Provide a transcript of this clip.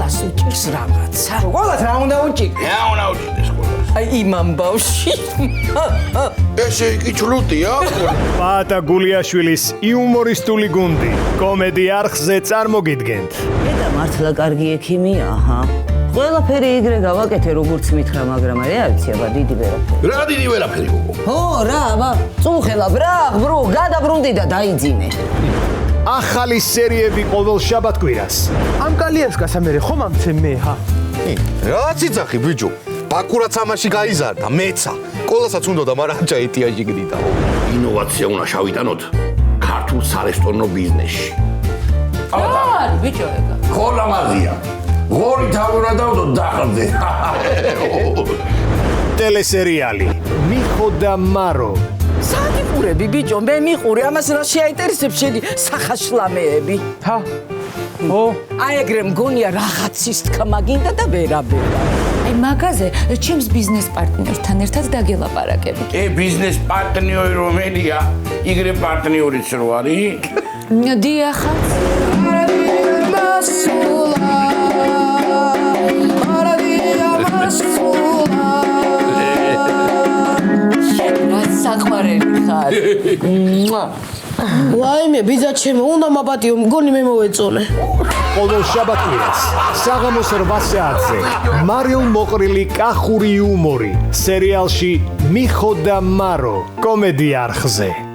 ყველას უჭირს რაღაცა. ყველას რა უნდა უჭირდეს? რა უნდა უჭირდეს ყველას? აი იმან ბავში. ესე იგი ჩლუტია? პაატა გულიაშვილის იუმორისტული გუნდი კომედი არხზე წარმოგიდგენთ. და მართლა კარგი ექიმია, აჰა. ყველაფერი იგრე გავაკეთე როგორც მითხრა, მაგრამ აი არ ვიცი აბა დიდი ვერაფერი. რა დიდი ვერაფერი გოგო? ო, რა, აბა, წუხელა, ბრაღ, გადაბრუნდი და დაიძინე. ახალი სერიები ყოველ შაბათ-კვირას. ამ კალიევსკას ამერე ხომ ამცე მე, ჰა? რაც იცახი ბიჭო, აკურაც ამაში გაიზარდა, მეცა. ყველასაც უნდოდა, მაგრამ ჩაიტიაჟი გდიდაო. ინოვაცია უნდა შავიტანოთ ქართულ სარესტორნო ბიზნესში. არ ბიჭო ეგა. ხოლამაზია. ღორი თავი უნდა დავდოთ დახარზე. ტელესერიალი მიხო და მარო. საგიყურები ბიჭო, მე მიყურე, ამას რა შეაინტერესებს შენი სახაშლამეები? ჰა? ო, აი ეგრე მგონია რაღაცის თქმა გინდა და ვერაბერა. აი მაგაზე ჩემს ბიზნეს პარტნიორთან ერთად დაგელაპარაკები. ბიზნეს პარტნიორი რომელია? იგრე პარტნიორიც რო არის? დიახაც. საყვარელი ხარ. ვაიმე, ბიძა ჩემო, უნდა მაპატიო, მგონი მე მოვეწონე. ყოველ შაბათ-კვირას საღამოს 8 საათზე მარიელ მოყრილი კახური იუმორი სერიალში მიხო და მარო კომედი არხზე.